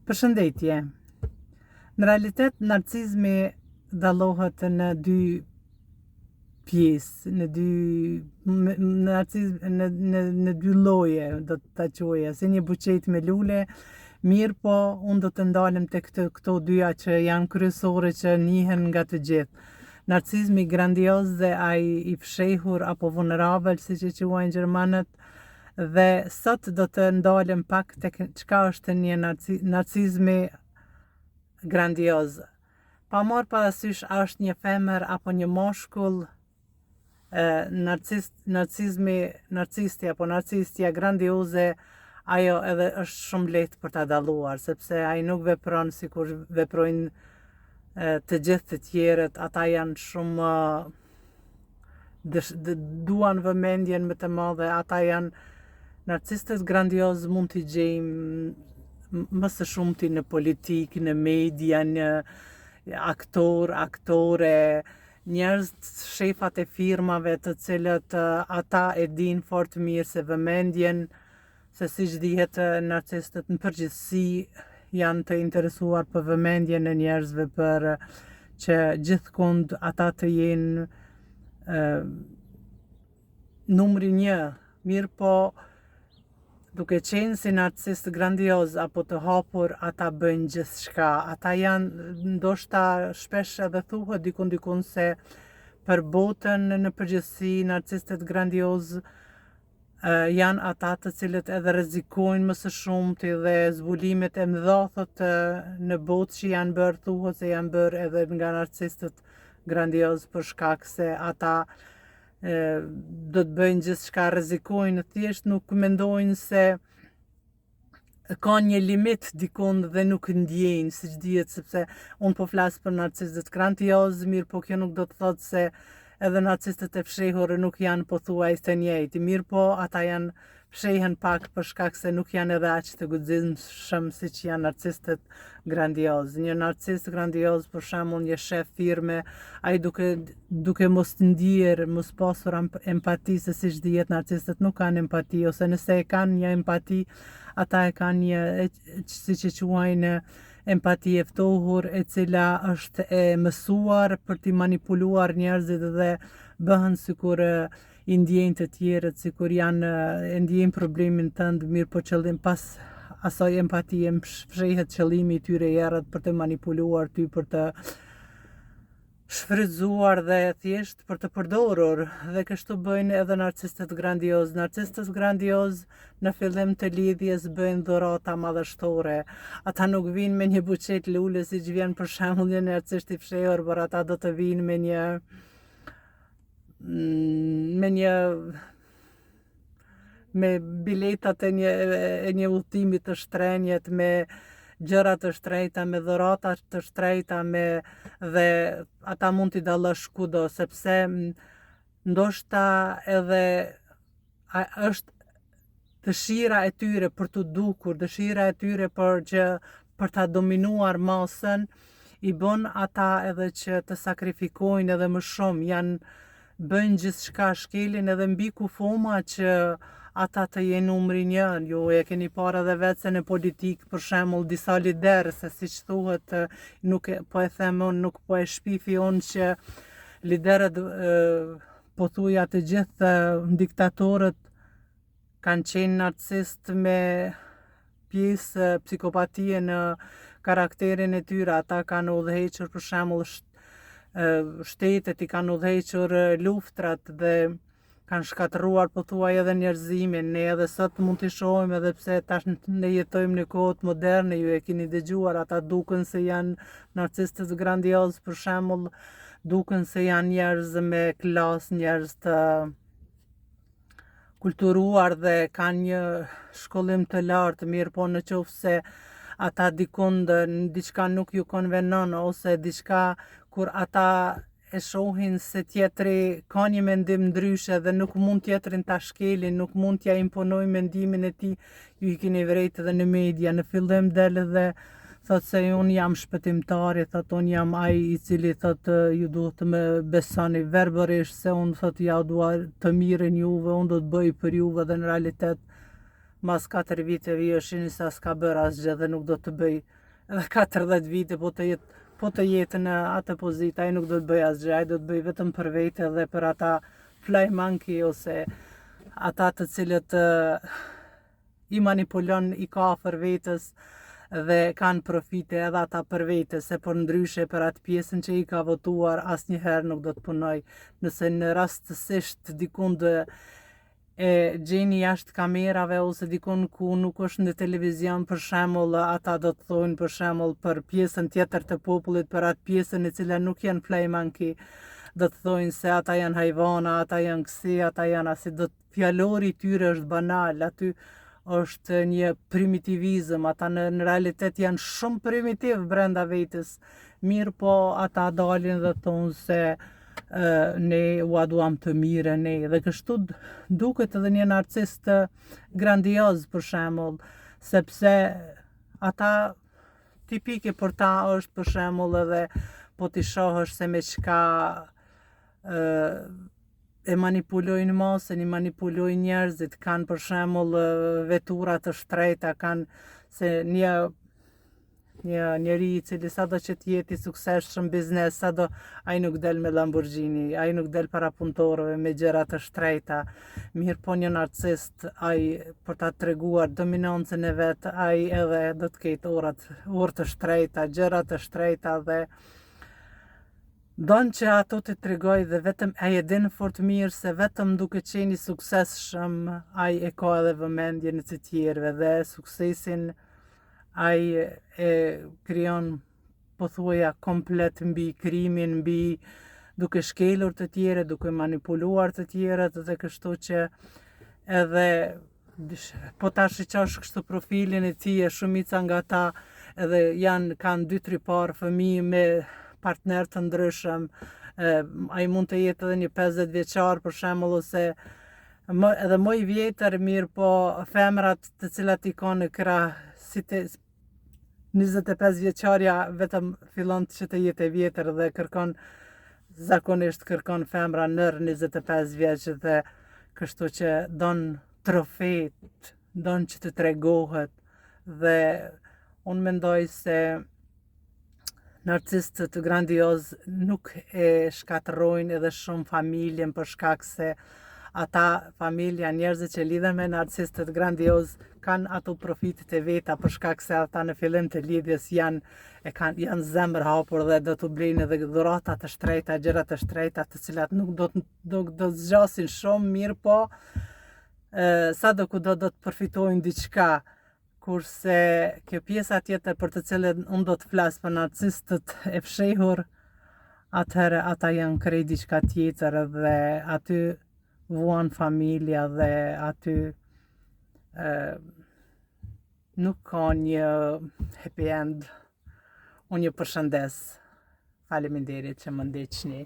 Përshëndetje. Në realitet, narcizmi dallohet në dy pjesë, në dy lloje, do ta quaja, si një buqet me lule, mirë po unë do të ndalem tek këto dyja që janë kryesore që njihen nga të gjithë. Narcizmi grandioz dhe ai i fshehur apo vulnerabel, siç e quajnë gjermanët, dhe sot do të ndalem pak tek çka është një narcizmi grandioz. Pa marrë parasysh a është një femër apo një moshkull, narcistja apo narcistja grandioze, ajo edhe është shumë lehtë për ta dalluar, sepse ai nuk vepron sikur veprojnë të gjithë të tjerët. Ata janë shumë duan vëmendjen më të madhe. Ata janë narcistët grandioz, mund t'i gjejmë më së shumti në politikë, në media, në aktore, njerëz shefat e firmave të cilët ata e dinë fort mirë se vëmendjen, se siç dihet narcistët në përgjithësi janë të interesuar për vëmendjen e njerëzve, për që gjithkund ata të jenë numri 1, mirë po duke qenë si narcist grandioz apo të hapur, ata bëjnë gjithçka. Ata janë, ndoshta shpesh edhe thuhet dikun se për botën në përgjithësi narcistët grandioz janë ata të cilët edhe rrezikojnë më së shumti dhe zbulimet e mëdha thotë në botë që janë bërë, thuhet se janë bërë edhe nga narcistët grandioz, për shkak se ata do të bëjnë gjithçka, rrezikojnë, thjesht nuk mendojnë se ka një limit dikund dhe nuk ndjejnë, siç dihet, sepse unë po flas për narcistët grandioz, mirë po kjo nuk do të thotë se edhe narcistët e fshehur nuk janë pothuajse të njëjtë. Mirë po ata janë fshehen pak për shkak se nuk janë edhe aq të guximshëm siç janë narcistët grandioz. Një narcist grandioz, për shembull, një shef firme, ai duke mos ndier, mos pasur empati, se siç dihet narcistët nuk kanë empati, ose nëse e kanë një empati, ata e kanë një, siç e quajnë, empati e ftohur, e cila është e mësuar për t'i manipuluar njerëzit dhe bëhen sikur i ndjejnë të tjerët, sikur janë e ndjejnë problemin tënd, mirë po qëllim pas asaj empatie fshehet qëllimi i tyre errët për të manipuluar ty, për të shfrytzuar dhe thjesht për të përdorur, dhe kështu bëjnë edhe narcistët grandioz. Narcistët grandioz në fillim të lidhjes bëjnë dhurata madhështore. Ata nuk vinë me një buqet lule siç vjen për shembull një narcist i fshehur, por ata do të vinë me biletat e një udhëtimi të shtrenjët, me gjëra të shtrejta, me dhurata të shtrejta, dhe ata mund t'i dallosh kudo, sepse ndoshta edhe është dëshira e tyre për të dukur, dëshira e tyre për ta dominuar masën, i bën ata edhe që të sakrifikojnë edhe më shumë, bëjnë gjithçka, shkelin edhe mbi kufoma që ata të jenë numri 1. Ju e keni parë edhe vetë se në politikë, për shembull, disa liderë, se siç thuhet, nuk po e them unë, nuk po e shpifi unë, që liderët pothuajse të gjithë diktatorët kanë qenë narcist me pjesë psikopatie në karakterin e tyre. Ata kanë udhëhequr, për shembull, shtetet, i kanë udhëhequr luftrat dhe kanë shkatëruar pothuajse edhe njerëzimin. Ne edhe sot mund t'i shohim, edhe pse tash ne jetojmë në kohët moderne, ju e keni dëgjuar, ata duken se janë narcistët grandioz, për shembull, duken se janë njerëz me klasë, njerëz të kulturuar dhe kanë një shkollim të lartë, mirë po në qoftë se ata dikund diçka nuk ju konvenon, ose diçka kur ata e shohin se tjetri ka një mendim ndryshe dhe nuk mund tjetrin ta shkelin, nuk mund t'ja imponojnë mendimin e tij, ju i keni vrejtë edhe në media. Në fillim del dhe thot se unë jam shpëtimtari, thot unë jam ai i cili thot ju duhet të më besoni verbërisht, se unë thot ja dua të mirën juve, unë do të bëj për juve, dhe në realitet mas 4 viteve jo shini sa s'ka bërë asgjë dhe nuk do të bëj edhe 40 vite po të jetë në atë pozitë, ai nuk do të bëj asgjë, ai do të bëj vetëm për vete dhe për ata fly monkey ose ata të cilët i manipulon i ka afër vetës dhe kanë profite edhe ata për vete, se për ndryshe për atë pjesën që i ka votuar asnjëherë nuk do të punoj. Nëse në rastësisht dikund e gjeni jashtë kamerave ose dikun ku nuk është në televizion për shembull, ata do të thonë për shembull për pjesën tjetër të popullit, për atë pjesën e cila nuk janë fly monkey, do të thonë se ata janë hajvana, ata janë kësi, ata janë asi, fjalori i tyre është banal, aty është një primitivizëm, ata në realitet janë shumë primitiv brenda vetës, mirë po ata dalin dhe thonë se ne ua duam të mire ne, dhe kështu duket edhe një narcist grandioz për shembull, sepse ata tipike për ta është për shembull edhe po t'i shohësh se me çka e manipulojnë masën, i manipulojnë njerëzit, kanë për shembull vetura të shtrejta, kanë se një njeri i cili sado që të jetë i suksesshëm biznes, sado ai nuk del me Lamborghini, ai nuk del para punëtorëve me gjëra të shtrejta. Mirë po një narcist, ai për ta treguar dominancën e vet, ai edhe do të ketë orë të shtrejta, gjëra të shtrejta dhe don që ato të tregoj dhe vetëm ai e din fort mirë se vetëm duke qenë i suksesshëm ai e ka edhe vëmendjen e të tjerëve dhe suksesin ai e krijon pothuaja komplet mbi krimin, mbi duke shkelur të tjerë, duke manipuluar të tjerët dhe kështu që edhe po ta shiqosh kështu profilin e tij, shumica nga ta edhe kanë 2-3 parë fëmijë me partner të ndryshëm, ai mund të jetë edhe një 50 vjeçar për shembull ose edhe më i vjetër, mirë po femrat të cilat i kanë në krah si 25 vjeçarja vetëm fillon që të jetë e vjetër dhe zakonisht kërkon femra nër 25 vjeç dhe kështu që don trofet, don që të tregohet dhe unë mendoj se narcistët grandioz nuk e shkatërrojnë edhe shumë familjen për shkak se ata familja, njerëzit që lidhen me narcistët grandioz kanë ato profitet e veta për shkak se ata në fillim të lidhjes janë zemër hapur dhe do t'u blejnë edhe dhurata të shtrejta, gjëra të shtrejta të cilat nuk do të zgjasin shumë, mirë po sado kudo do të përfitojnë diçka. Kurse kjo pjesa tjetër për të cilën unë do të flas për narcistët e fshehur, atëherë ata janë krejt diçka tjetër dhe aty vuan familja dhe aty nuk ka një happy end. Unë ju përshëndes. Faleminderit që më ndiqni.